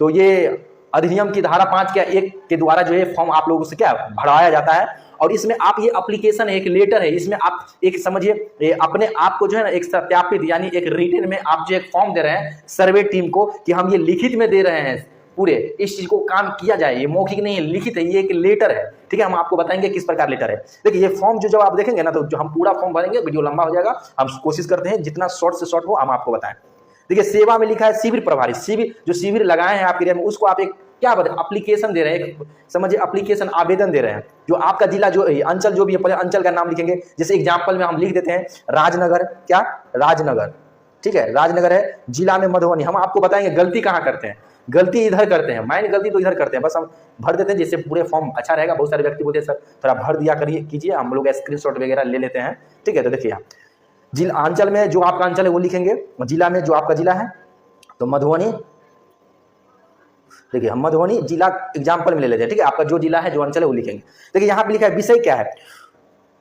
तो ये अधिनियम की धारा 5 या 1 के द्वारा जो है फॉर्म आप लोगों से क्या भरवाया जाता है। और इसमें आप ये एप्लीकेशन है, एक लेटर है, इसमें आप एक समझिए अपने आप को जो है ना एक सत्यापित यानी एक रिटन में आप जो एक फॉर्म दे रहे हैं सर्वे टीम को कि हम ये लिखित में दे रहे हैं पूरे इस चीज को काम किया जाए। ये मौखिक नहीं है, लिखित है, ये एक लेटर है, ठीक है। हम आपको बताएंगे किस प्रकार लेटर है। देखिए ये फॉर्म जो जब आप देखेंगे ना तो जो हम पूरा फॉर्म भरेंगे, वीडियो लंबा हो जाएगा, हम कोशिश करते हैं जितना शॉर्ट से शॉर्ट हो हम आपको बताएं। देखिए सेवा में लिखा है शिविर प्रभारी, शिविर जो शिविर लगाए हैं आपके एरिया में उसको आप एक क्या एप्लीकेशन दे रहे हैं, समझिए एप्लीकेशन आवेदन दे रहे हैं। जो आपका जिला जो अंचल जो भी है अंचल का नाम लिखेंगे। जैसे एग्जांपल में हम लिख देते हैं राजनगर, क्या राजनगर, ठीक है, राजनगर है, जिला में मधुबनी। हम आपको बताएंगे गलती कहाँ करते हैं, गलती इधर करते हैं, माइन गलती तो इधर करते हैं, बस हम भर देते हैं जिससे पूरे फॉर्म अच्छा रहेगा। बहुत सारे व्यक्ति बोलते हैं सर थोड़ा भर दिया करिए कीजिए, हम लोग स्क्रीनशॉट वगैरह ले लेते हैं, ठीक है। तो देखिए जिला अंचल में जो आपका अंचल है वो लिखेंगे, जिला में जो आपका जिला है तो मधुबनी, देखिए हम मधुबनी जिला एग्जाम्पल में ले लेते हैं, ठीक है। आपका जो जिला है जो अंचल है वो लिखेंगे। देखिए यहाँ पे लिखा है विषय क्या है,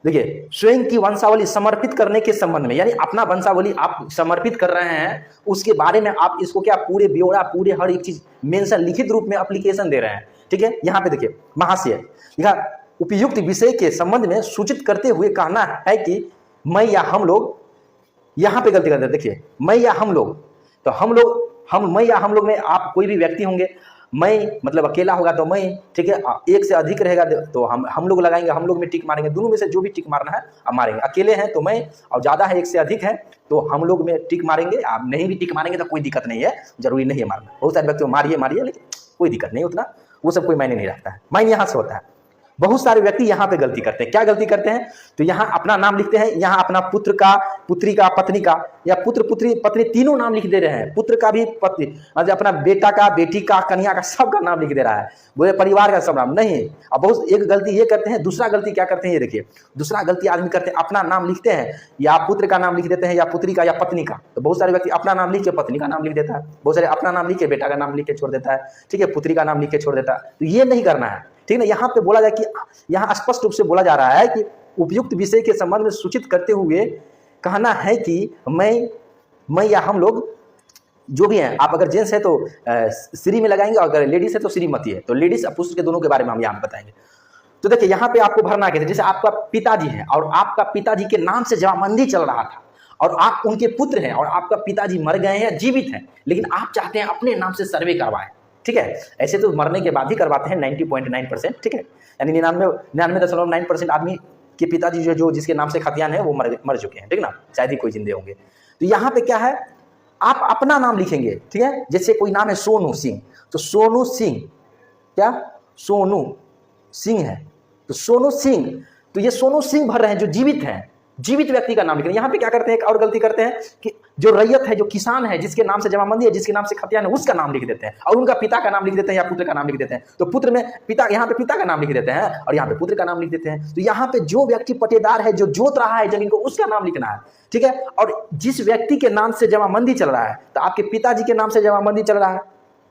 देखिए स्वयं की वंशावली समर्पित करने के संबंध में, यानी अपना वंशावली आप समर्पित कर रहे हैं उसके बारे में आप इसको क्या पूरे ब्यौरा पूरे हर एक चीज मेंशन लिखित रूप में एप्लीकेशन दे रहे हैं, ठीक है। यहाँ पे देखिए महाशय लिखा उपयुक्त विषय के संबंध में सूचित करते हुए कहना है कि मैं या हम लोग, यहाँ पे गलती करते हैं, देखिए मैं या हम लोग, तो हम लोग मैं या हम लोग में आप कोई भी व्यक्ति होंगे, मैं मतलब अकेला होगा तो मैं, ठीक है, एक से अधिक रहेगा तो हम लोग लगाएंगे, हम लोग में टिक मारेंगे, दोनों में से जो भी टिक मारना है आप मारेंगे। अकेले हैं तो मैं, और ज्यादा है एक से अधिक है तो हम लोग में टिक मारेंगे। आप नहीं भी टिक मारेंगे तो कोई दिक्कत नहीं है, जरूरी नहीं है मारना। बहुत सारे व्यक्ति मारिए लेकिन कोई दिक्कत नहीं, उतना वो सब कोई मायने नहीं रखता है, मायने यहाँ से होता है। बहुत सारे व्यक्ति यहाँ पे गलती करते हैं, क्या गलती करते हैं, तो यहाँ अपना नाम लिखते हैं, यहाँ अपना पुत्र का, पुत्री का, पत्नी का, या पुत्र पुत्री पत्नी तीनों नाम लिख दे रहे हैं, पुत्र का भी, पत्नी मतलब अपना बेटा का, बेटी का, कन्या का, सबका नाम लिख दे रहा है, पूरे परिवार का सब नाम नहीं। अब बहुत एक गलती ये करते हैं, दूसरा गलती क्या करते हैं, ये देखिए दूसरा गलती आदमी करते हैं, अपना नाम लिखते हैं या पुत्र का नाम लिख देते हैं या पुत्री का या पत्नी का। तो बहुत सारे व्यक्ति अपना नाम लिख के पत्नी का नाम लिख देता है, बहुत सारे अपना नाम लिख के बेटा का नाम लिख के छोड़ देता है, ठीक है, पुत्री का नाम लिख के छोड़ देता है। तो ये नहीं करना है, ठीक है ना। यहाँ पे बोला जाए कि यहाँ स्पष्ट रूप से बोला जा रहा है कि उपयुक्त विषय के संबंध में सूचित करते हुए कहना है कि मैं या हम लोग जो भी हैं, आप अगर जेंट्स है तो श्री में लगाएंगे और अगर लेडीज है तो श्रीमती है, तो लेडीज और पुरुष के दोनों के बारे में हम यहाँ बताएंगे। तो देखिए यहाँ पे आपको भरना कैसे, जैसे आपका पिताजी है और आपका पिताजी के नाम से जमाबंदी चल रहा था और आप उनके पुत्र हैं और आपका पिताजी मर गए हैं या जीवित हैं, लेकिन आप चाहते हैं अपने नाम से सर्वे करवाएं, ठीक है। ऐसे तो मरने के बाद ही करवाते हैं 90.9%, ठीक है, यानी 99.9% आदमी के पिताजी जो जिसके नाम से खतियान है वो मर चुके हैं, ठीक ना, शायद ही कोई जिंदे होंगे। तो यहाँ पे क्या है, आप अपना नाम लिखेंगे, ठीक है। जैसे कोई नाम है सोनू सिंह, तो सोनू सिंह, क्या सोनू सिंह है तो सोनू सिंह, तो ये सोनू सिंह भर रहे हैं जो जीवित हैं, जीवित व्यक्ति का नाम लिख रहे हैं। यहाँ पे क्या करते हैं, एक और गलती करते हैं कि जो रैयत है, जो किसान है, जिसके नाम से जमाबंदी है, जिसके नाम से खतियान है, उसका नाम लिख देते हैं और उनका पिता का नाम लिख देते हैं या पुत्र का नाम लिख देते हैं। तो पुत्र में पिता, यहाँ पे पिता का नाम लिख देते हैं और यहाँ पे पुत्र का नाम लिख देते हैं। तो यहाँ पे जो व्यक्ति पटेदार है, जो जोत रहा है जमीन को, उसका नाम लिखना है, ठीक है। और जिस व्यक्ति के नाम से जमाबंदी चल रहा है, तो आपके पिताजी के नाम से जमाबंदी चल रहा है,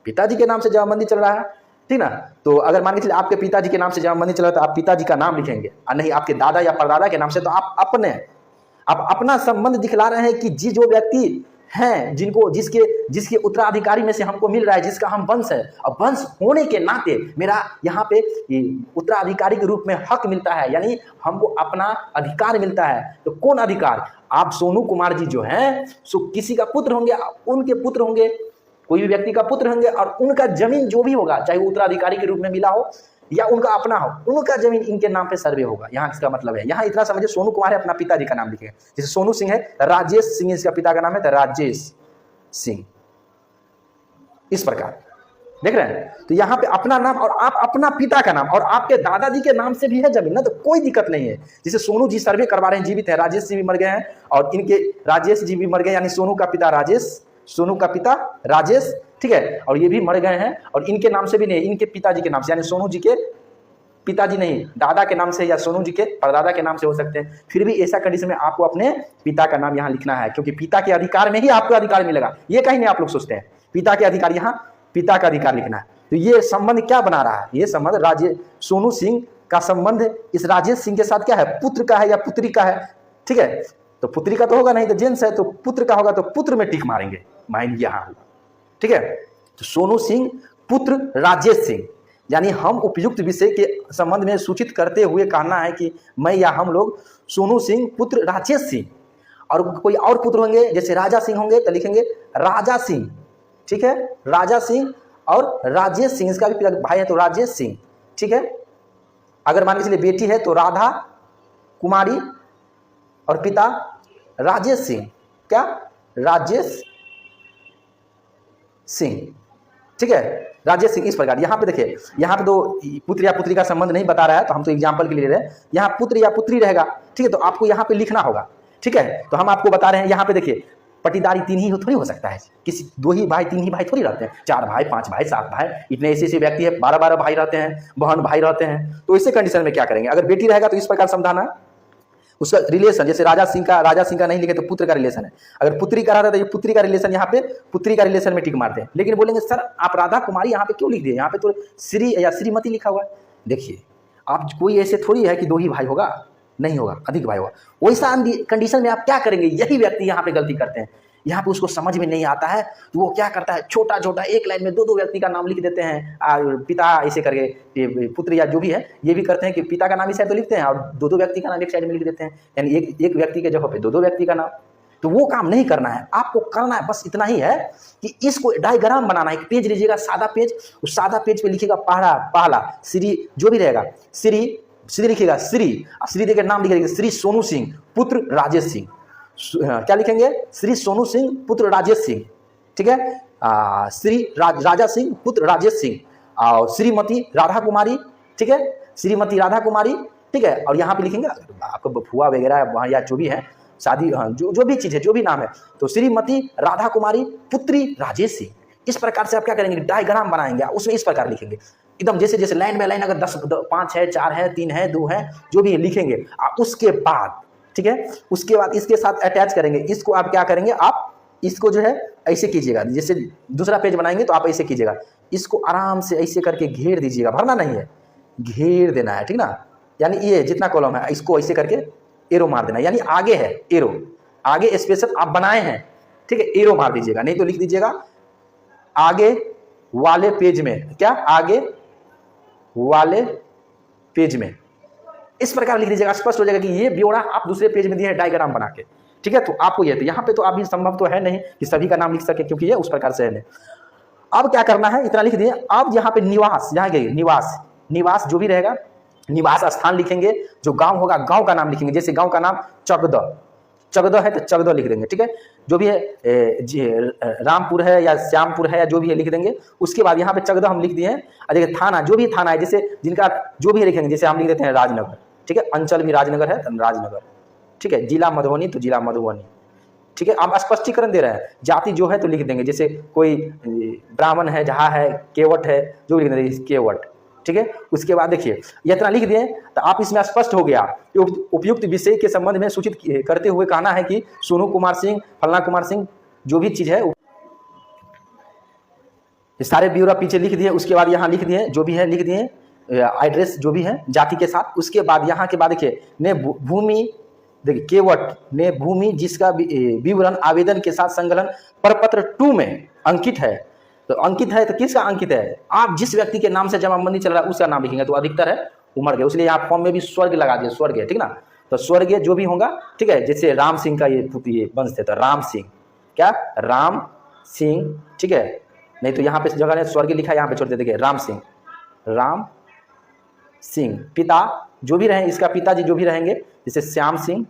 पिताजी के नाम से जमाबंदी चल रहा है, ठीक ना। तो अगर मान के चलिए आपके पिताजी के नाम से जमाबंदी चल रहा है तो आप पिताजी का नाम लिखेंगे और नहीं आपके दादा या परदादा के नाम से, तो आप अपना संबंध दिखला रहे हैं कि जो व्यक्ति हैं जिसके उत्तराधिकारी में से हमको मिल रहा है, जिसका हम वंश है, और वंश होने के नाते मेरा यहाँ पे उत्तराधिकारी के रूप में हक मिलता है, यानी हमको अपना अधिकार मिलता है। तो कौन अधिकार, आप सोनू कुमार जी जो हैं सो किसी का पुत्र होंगे, उनके पुत्र होंगे, कोई भी व्यक्ति का पुत्र होंगे और उनका जमीन जो भी होगा, चाहे वो उत्तराधिकारी के रूप में मिला हो या उनका अपना हो, उनका जमीन इनके नाम पे सर्वे होगा। यहाँ इसका मतलब है, यहाँ इतना समझिए सोनू कुमार है, अपना पिताजी का नाम लिखेगा। जैसे सोनू सिंह है, राजेश सिंह इसका पिता का नाम है, तो राजेश सिंह, इस प्रकार देख रहे हैं। तो यहाँ पे अपना नाम और आप अपना पिता का नाम, और आपके दादाजी के नाम से भी है जमीन ना, तो कोई दिक्कत नहीं है। जैसे सोनू जी सर्वे करवा रहे हैं, जीवित है, राजेश जी भी मर गए हैं और इनके राजेश जी भी मर गए, यानी सोनू का पिता राजेश, सोनू का पिता राजेश, ठीक है, और ये भी मर गए हैं और इनके नाम से भी नहीं, इनके पिताजी के नाम से, यानी सोनू जी के पिताजी नहीं, दादा के नाम से या सोनू जी के परदादा के नाम से हो सकते हैं। फिर भी ऐसा कंडीशन में आपको अपने पिता का नाम यहाँ लिखना है, क्योंकि पिता के अधिकार में ही आपको अधिकार मिलेगा। ये कहीं नहीं आप लोग सोचते हैं, पिता के अधिकार, यहाँ पिता का अधिकार लिखना है। तो ये संबंध क्या बना रहा है, ये संबंध सोनू सिंह का संबंध इस राजेश सिंह के साथ क्या है, पुत्र का है या पुत्री का है, ठीक है। तो पुत्री का तो होगा नहीं, तो जेंट्स है तो पुत्र का होगा, तो पुत्र में टिक मारेंगे, माइंड यहाँ होगा, ठीक है। तो सोनू सिंह पुत्र राजेश सिंह। यानी हम उपयुक्त विषय के संबंध में सूचित करते हुए कहना है कि मैं या हम लोग सोनू सिंह पुत्र राजेश सिंह, और कोई और पुत्र होंगे जैसे राजा सिंह होंगे तो लिखेंगे राजा सिंह, ठीक है, राजा सिंह और राजेश सिंह, इसका भी भाई है तो राजेश सिंह, ठीक है। अगर मान के चलिए बेटी है तो राधा कुमारी और पिता राजेश सिंह, क्या, राजेश सिंह, ठीक है, राजेश सिंह। इस प्रकार यहाँ पे देखिए, यहाँ पे तो पुत्र या पुत्री का संबंध नहीं बता रहा है, तो हम तो एग्जाम्पल के लिए ले रहे हैं, यहाँ पुत्र या पुत्री रहेगा, ठीक है, तो आपको यहाँ पे लिखना होगा, ठीक है। तो हम आपको बता रहे हैं यहाँ पे देखिए, पटीदारी 3 ही थोड़ी हो सकता है, किसी 2 ही भाई 3 ही भाई थोड़ी रहते हैं, 4 भाई 5 भाई 7 भाई, इतने ऐसे व्यक्ति है, 12 भाई रहते हैं, बहन भाई रहते हैं। तो इसे कंडीशन में क्या करेंगे, अगर बेटी रहेगा तो इस प्रकार समझाना, उसका रिलेशन, जैसे राजा सिंह का नहीं लिखे तो पुत्र का रिलेशन है, अगर पुत्री का रहता है तो ये पुत्री का रिलेशन, यहाँ पे पुत्री का रिलेशन में टिक मारते हैं। लेकिन बोलेंगे सर आप राधा कुमारी यहाँ पे क्यों लिख दिए, यहाँ पे तो श्री या श्रीमती लिखा हुआ है। देखिए आप कोई ऐसे थोड़ी है कि 2 ही भाई होगा, नहीं होगा, अधिक भाई होगा। वैसा कंडीशन में आप क्या करेंगे, यही व्यक्ति यहाँ पे गलती करते हैं, यहाँ पे उसको समझ में नहीं आता है तो वो क्या करता है, छोटा छोटा एक लाइन में 2 व्यक्ति का नाम लिख देते हैं, पिता ऐसे करके, पुत्र या जो भी है ये भी करते हैं कि पिता का नाम इस साइड तो लिखते हैं और 2 व्यक्ति का नाम एक साइड में लिख देते हैं, यानी एक व्यक्ति के जगह पे 2 व्यक्ति का नाम। तो वो काम नहीं करना है, आपको करना है बस इतना ही है कि इसको डायग्राम बनाना है। एक पेज लीजिएगा, सादा पेज, उस सादा पेज पे लिखिएगा पहला श्री जो भी रहेगा, श्री लिखिएगा, श्री देकर नाम लिखिएगा श्री सोनू सिंह पुत्र राजेश सिंह, क्या लिखेंगे, श्री सोनू सिंह पुत्र राजेश सिंह, ठीक है, श्री राजा सिंह पुत्र राजेश सिंह और श्रीमती राधा कुमारी, ठीक है, श्रीमती राधा कुमारी, ठीक है। और यहाँ पे लिखेंगे आपको फुआ वगैरह वहाँ या जो भी है शादी, जो भी चीज़ है, जो भी नाम है, तो श्रीमती राधा कुमारी पुत्री राजेश सिंह। इस प्रकार से आप क्या करेंगे, डायग्राम बनाएंगे, उसमें इस प्रकार लिखेंगे एकदम जैसे लाइन बाय लाइन, अगर 10 5 है, 4 है, 3 है, 2 है, जो भी लिखेंगे। उसके बाद, ठीक है, उसके बाद इसके साथ अटैच करेंगे, इसको आप क्या करेंगे, आप इसको जो है ऐसे कीजिएगा, जैसे दूसरा पेज बनाएंगे तो आप ऐसे कीजिएगा, इसको आराम से ऐसे करके घेर दीजिएगा, भरना नहीं है, घेर देना है, ठीक ना। यानी ये जितना कॉलम है इसको ऐसे करके एरो मार देना, यानी आगे है एरो, आगे स्पेशल आप बनाए हैं, ठीक है, एरो मार दीजिएगा, नहीं तो लिख दीजिएगा आगे वाले पेज में, क्या, आगे वाले पेज में, इस प्रकार लिख दीजिएगा, स्पष्ट हो जाएगा कि ये ब्यौरा आप दूसरे पेज में दिए हैं डायग्राम बना के, ठीक है। तो आपको ये, तो यहाँ पे तो अभी संभव तो है नहीं कि सभी का नाम लिख सके, क्योंकि ये उस प्रकार से है नहीं। अब क्या करना है, इतना लिख दिए। अब यहाँ पे निवास, यहाँ गए निवास जो भी रहेगा, निवास स्थान लिखेंगे, जो गांव होगा गांव का नाम लिखेंगे, जैसे गांव का नाम चगद है तो चगद लिख देंगे, ठीक है, जो भी है, रामपुर है या श्यामपुर है या जो भी है लिख देंगे। उसके बाद यहाँ पे चगद हम लिख दिए हैं, और देखिए थाना, जो भी थाना है, जैसे जिनका जो भी लिखेंगे, जैसे हम लिख देते हैं राजनगर, ठीक है, अंचल भी राजनगर है तो राजनगर, ठीक है, जिला मधुबनी तो जिला मधुबनी, ठीक है। आप स्पष्टीकरण दे रहे हैं, जाति जो है तो लिख देंगे, जैसे कोई ब्राह्मण है, जहाँ है, केवट है, जो लिख देंगे केवट, ठीक है। उसके बाद देखिए ये इतना लिख दिए तो आप इसमें स्पष्ट हो गया, उपयुक्त विषय के संबंध में सूचित करते हुए कहना है कि सोनू कुमार सिंह, फलना कुमार सिंह, जो भी चीज है सारे ब्यौरा पीछे लिख दिए। उसके बाद यहाँ लिख दिए, जो भी है लिख दिए, एड्रेस जो भी है जाति के साथ। उसके बाद यहाँ के बाद देखिए, ने भूमि, देखिए केवट ने भूमि जिसका विवरण आवेदन के साथ संकलन प्रपत्र 2 में अंकित है, तो अंकित है तो किसका अंकित है, आप जिस व्यक्ति के नाम से जमाबंदी चल रहा है उसका नाम लिखेंगे, तो अधिकतर है उमर के, इसलिए आप फॉर्म में भी स्वर्ग लगा दिए, स्वर्ग है, ठीक ना। तो स्वर्ग जो भी होगा, ठीक है, जैसे राम सिंह का ये वंश थे तो राम सिंह, क्या, राम सिंह, ठीक है, नहीं तो यहाँ पे जगह ने स्वर्ग लिखा है, यहाँ पे छोड़ दे, देखिए राम सिंह, पिता जो भी रहे, इसका पिताजी जो भी रहेंगे, जैसे श्याम सिंह,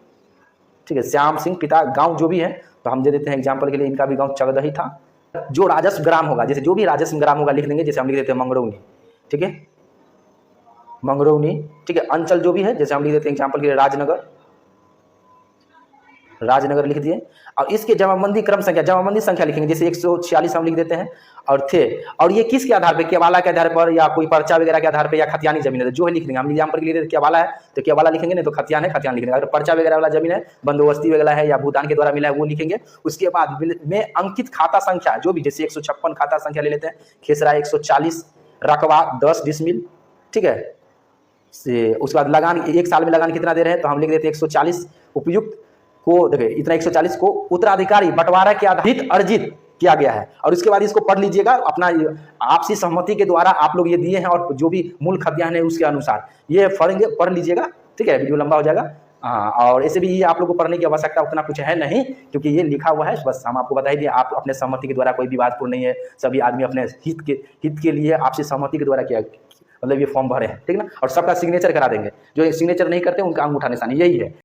ठीक है, श्याम सिंह, पिता, गांव जो भी है तो हम दे देते हैं एग्जांपल के लिए, इनका भी गांव चगदही था। जो राजस्व ग्राम होगा, जैसे जो भी राजस्व ग्राम होगा लिख देंगे, जैसे हम लिख देते हैं मंगरौनी, ठीक है, मंगरौनी, ठीक है। अंचल जो भी है, जैसे हम लिख देते हैं एग्जांपल के लिए राजनगर लिख दिए। और इसके जमाबंदी क्रम संख्या, जमाबंदी संख्या लिखेंगे, जैसे 146 हम लिख देते हैं, और थे, और ये किसके आधार पर, केवाला के आधार पर या कोई पर्चा वगैरह के आधार पर या खतियानी जमीन है, जो है लिख देंगे। हम एग्जाम्पल के लिए केवाला है तो केवाला लिखेंगे, नहीं तो खतियान है खतियान लिखेंगे। अगर पर्चा वगैरह वाला जमीन है, बंदोबस्ती वगैरह है या भूटान के द्वारा मिला है, वो लिखेंगे। उसके बाद में अंकित खाता संख्या जो भी, जैसे 156 खाता संख्या ले लेते हैं, खेसरा 140, रकबा 10 डिसमिल, ठीक है। उसके बाद लगान, 1 साल में लगान कितना दे रहे हैं, तो हम लिख देते हैं 140। उपयुक्त को देखिए, इतना 140 को उत्तराधिकारी बंटवारा के आधारित अर्जित किया गया है। और उसके बाद इसको पढ़ लीजिएगा, अपना आपसी सहमति के द्वारा आप लोग ये दिए हैं और जो भी मूल खतियान है उसके अनुसार ये पढ़ लीजिएगा। ठीक है, वीडियो लंबा हो जाएगा। हाँ, और ऐसे भी ये आप लोग को पढ़ने की आवश्यकता उतना कुछ है नहीं, क्योंकि ये लिखा हुआ है, बस हम आपको बता ही दिए। आप अपने सहमति के द्वारा, कोई विवादपूर्ण नहीं है, सभी आदमी अपने हित के लिए आपसी सहमति के द्वारा किया, मतलब ये फॉर्म भरे हैं, ठीक ना। और सबका सिग्नेचर करा देंगे, जो सिग्नेचर नहीं करते उनका अंगूठा निशानी, यही है।